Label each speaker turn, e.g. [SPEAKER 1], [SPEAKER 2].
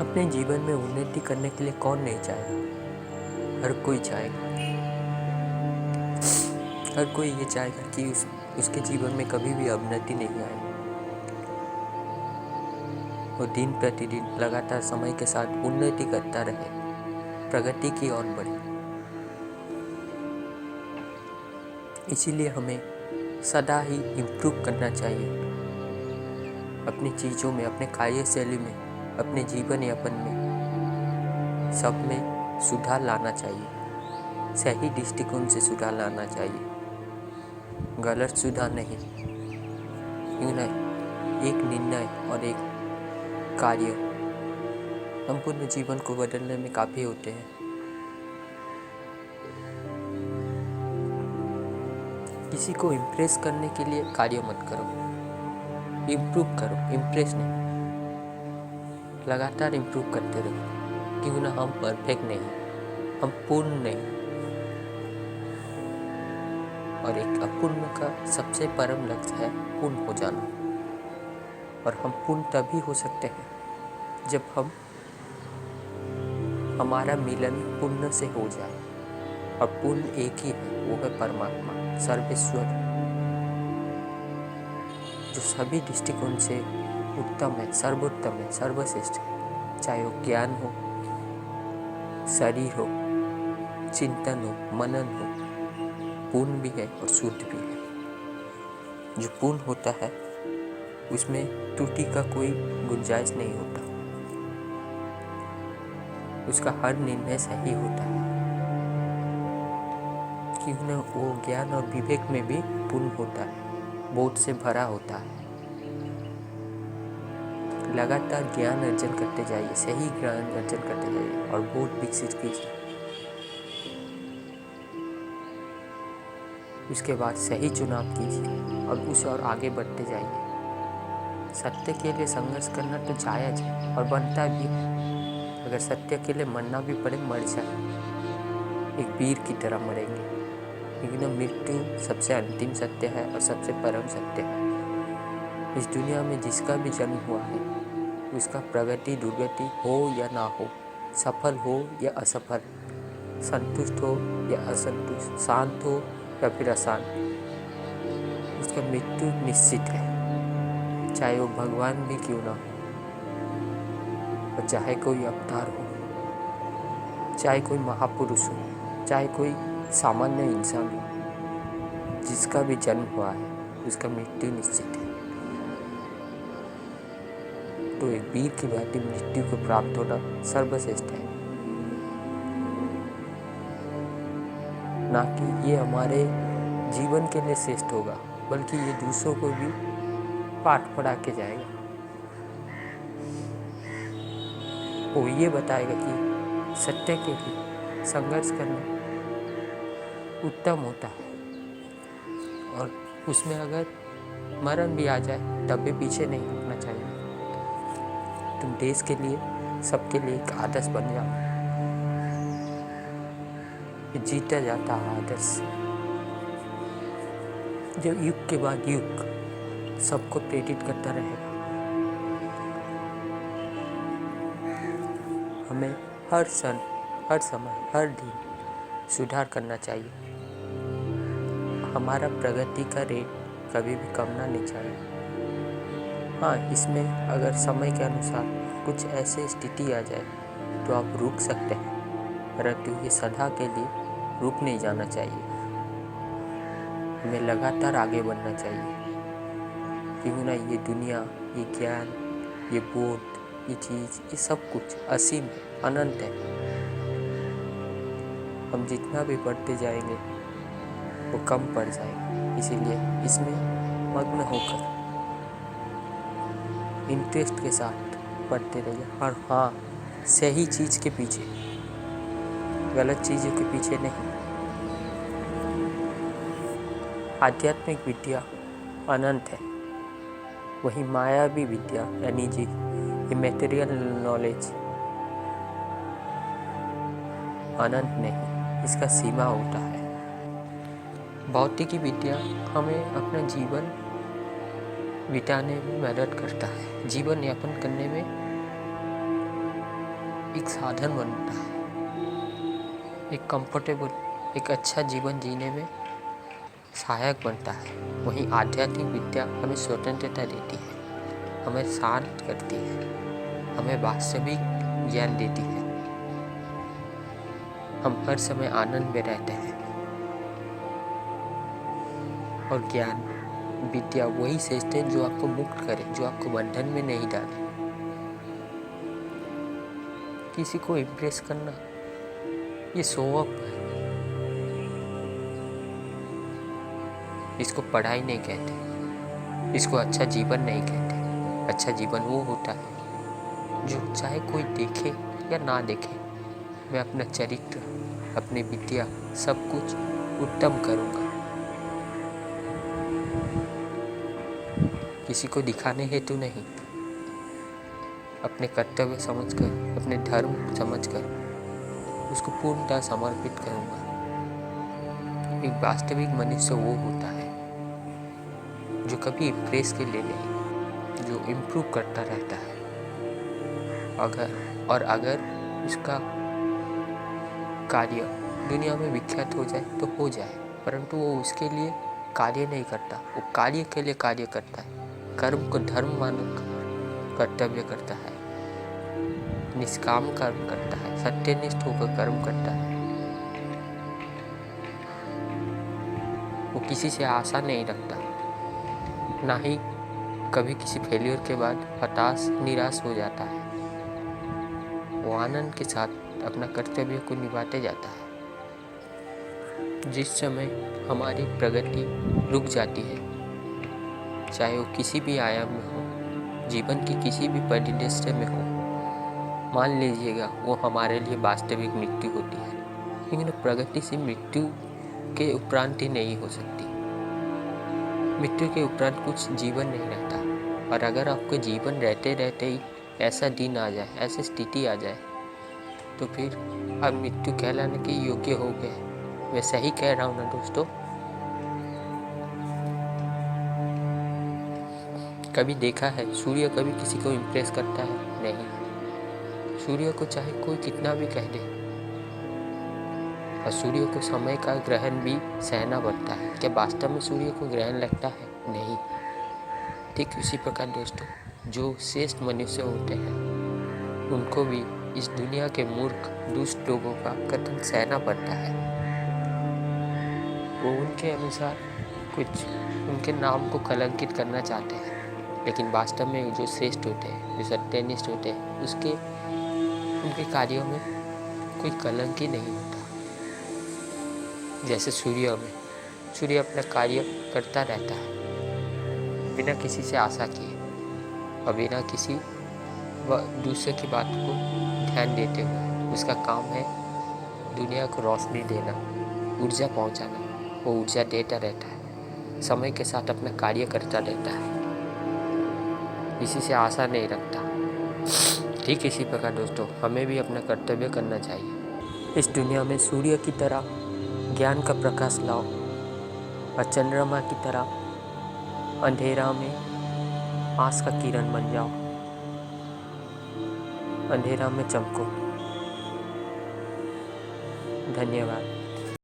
[SPEAKER 1] अपने जीवन में उन्नति करने के लिए कौन नहीं चाहेगा। हर कोई चाहेगा। हर कोई ये चाहेगा कि उसके जीवन में कभी भी अवनति नहीं आए। वो दिन प्रतिदिन लगातार समय के साथ उन्नति करता रहे, प्रगति की ओर बढ़े। इसीलिए हमें सदा ही इम्प्रूव करना चाहिए अपनी चीज़ों में, अपने कार्यशैली में, अपने जीवन यापन में, सब में सुधार लाना चाहिए। सही दृष्टिकोण से सुधार लाना चाहिए, गलत सुधार नहीं। एक निर्णय और एक कार्य संपूर्ण जीवन को बदलने में काफ़ी होते हैं। किसी को इम्प्रेस करने के लिए कार्य मत करो, इम्प्रूव करो, इम्प्रेस नहीं। लगातार इम्प्रूव करते रहो। क्यों ना हम परफेक्ट नहीं, हम पूर्ण नहीं। और एक अपूर्ण का सबसे परम लक्ष्य है पूर्ण हो जाना। और हम पूर्ण तभी हो सकते हैं जब हमारा मिलन पूर्ण से हो जाए। और पूर्ण एक ही है, वो है परमात्मा, सर्वेश्वर, जो सभी दृष्टिकोण से उत्तम है, सर्वोत्तम है, सर्वश्रेष्ठ है। चाहे वो ज्ञान हो, शरीर हो, चिंतन हो, मनन हो, पूर्ण भी है और शुद्ध भी है। जो पूर्ण होता है उसमें त्रुटि का कोई गुंजाइश नहीं होता, उसका हर निर्णय सही होता है। क्यों न वो ज्ञान और विवेक में भी पूर्ण होता है, बोध से भरा होता है। लगातार ज्ञान अर्जन करते जाइए, सही ज्ञान अर्जन करते जाइए और बोध विकसित कीजिए। उसके बाद सही चुनाव कीजिए और उस और आगे बढ़ते जाइए। सत्य के लिए संघर्ष करना तो जायज है और बनता भी है। अगर सत्य के लिए मरना भी पड़े, मर जाए, एक वीर की तरह मरेंगे। लेकिन मृत्यु सबसे अंतिम सत्य है और सबसे परम सत्य है। इस दुनिया में जिसका भी जन्म हुआ है, उसका प्रगति दुर्गति हो या ना हो, सफल हो या असफल, संतुष्ट हो या असंतुष्ट, शांत हो या फिर अशांत, उसका मृत्यु निश्चित है। चाहे वो भगवान भी क्यों ना हो, और चाहे कोई अवतार हो, चाहे कोई महापुरुष हो, चाहे कोई सामान्य इंसान हो, जिसका भी जन्म हुआ है उसका मृत्यु निश्चित है। तो एक वीर की भांति मृत्यु को प्राप्त होना सर्वश्रेष्ठ है। ना कि ये हमारे जीवन के लिए श्रेष्ठ होगा, बल्कि ये दूसरों को भी पाठ पढ़ा के जाएगा। वो ये बताएगा कि सत्य के लिए संघर्ष करना उत्तम होता है, और उसमें अगर मरण भी आ जाए तब भी पीछे नहीं हटना चाहिए। तुम देश के लिए, सबके लिए एक आदर्श बन जाओ। जीता जाता आदर्श, जो युग के बाद युग सबको प्रेरित करता रहेगा। हमें हर क्षण, हर समय, हर दिन सुधार करना चाहिए। हमारा प्रगति का रेट कभी भी कमना नहीं चाहिए। हाँ, इसमें अगर समय के अनुसार कुछ ऐसी स्थिति आ जाए तो आप रुक सकते हैं, परंतु ये सदा के लिए रुक नहीं जाना चाहिए। हमें लगातार आगे बढ़ना चाहिए। क्यों ना ये दुनिया, ये ज्ञान, ये बोध, ये चीज़, ये सब कुछ असीम है, अनंत है। हम जितना भी पढ़ते जाएंगे वो कम पड़ जाएगा। इसीलिए इसमें मग्न होकर इंटरेस्ट के साथ पढ़ते रहिए। और हाँ, सही चीज़ के पीछे, गलत चीज़ों के पीछे नहीं। आध्यात्मिक विद्या अनंत है, वही मायावी विद्या यानी जी ये मटेरियल नॉलेज अनंत नहीं, इसका सीमा होता है। भौतिकी विद्या हमें अपना जीवन बिताने में मदद करता है, जीवन यापन करने में एक साधन बनता है, एक कंफर्टेबल, एक अच्छा जीवन जीने में सहायक बनता है। वहीं आध्यात्मिक विद्या हमें स्वतंत्रता देती है, हमें शांत करती है, हमें वास्तविक ज्ञान देती है। हम हर समय आनंद में रहते हैं और ज्ञान विद्या वही श्रेष्ठ है जो आपको मुक्त करे, जो आपको बंधन में नहीं डाले। किसी को इम्प्रेस करना ये शो ऑफ है, इसको पढ़ाई नहीं कहते, इसको अच्छा जीवन नहीं कहते। अच्छा जीवन वो होता है जो चाहे कोई देखे या ना देखे, मैं अपना चरित्र, अपनी विद्या, सब कुछ उत्तम करूँगा। किसी को दिखाने हेतु नहीं, अपने कर्तव्य समझकर, अपने धर्म समझकर उसको पूर्णतः समर्पित करूँगा। एक वास्तविक मनुष्य वो होता है जो कभी इम्प्रेस के लिए नहीं, जो इम्प्रूव करता रहता है। अगर उसका कार्य दुनिया में विख्यात हो जाए तो हो जाए, परंतु वो उसके लिए कार्य नहीं करता, वो कार्य के लिए कार्य करता है। कर्म को धर्म मानकर कर्तव्य करता है, निष्काम कर्म करता है, सत्यनिष्ठ होकर कर्म करता है। वो किसी से आशा नहीं रखता, ना ही कभी किसी फेलियर के बाद हताश निराश हो जाता है। वो आनंद के साथ अपना कर्तव्य को निभाते जाता है। जिस समय हमारी प्रगति रुक जाती है, चाहे वो किसी भी आयाम में हो, जीवन की किसी भी परिदृश्य में हो, मान लीजिएगा वो हमारे लिए वास्तविक मृत्यु होती है। लेकिन प्रगति से मृत्यु के उपरांत ही नहीं हो सकती। मृत्यु के उपरांत कुछ जीवन नहीं रहता। और अगर आपको जीवन रहते रहते ही ऐसा दिन आ जाए, ऐसी स्थिति आ जाए, तो फिर आप मृत्यु कहलाने के योग्य हो गए। मैं सही कह रहा हूँ ना दोस्तों? कभी देखा है सूर्य कभी किसी को इम्प्रेस करता है? नहीं। सूर्य को चाहे कोई कितना भी कह दे, और सूर्य को समय का ग्रहण भी सहना पड़ता है। क्या वास्तव में सूर्य को ग्रहण लगता है? नहीं। ठीक उसी प्रकार दोस्तों, जो श्रेष्ठ मनुष्य होते हैं उनको भी इस दुनिया के मूर्ख दुष्ट लोगों का कथन सहना पड़ता है। वो उनके अनुसार कुछ उनके नाम को कलंकित करना चाहते हैं, लेकिन वास्तव में जो श्रेष्ठ होते हैं, जो सत्यनिष्ठ होते हैं, उनके कार्यों में कोई कलंक ही नहीं होता। जैसे सूर्य अपना कार्य करता रहता है बिना किसी से आशा किए और बिना किसी दूसरे की बात को ध्यान देते हुए। उसका काम है दुनिया को रोशनी देना, ऊर्जा पहुंचाना। वो ऊर्जा देता रहता है, समय के साथ अपना कार्य करता रहता है, किसी से आशा नहीं रखता। ठीक इसी प्रकार दोस्तों, हमें भी अपना कर्तव्य करना चाहिए। इस दुनिया में सूर्य की तरह ज्ञान का प्रकाश लाओ और चंद्रमा की तरह अंधेरा में आस का किरण बन जाओ, अंधेरा में चमको। धन्यवाद।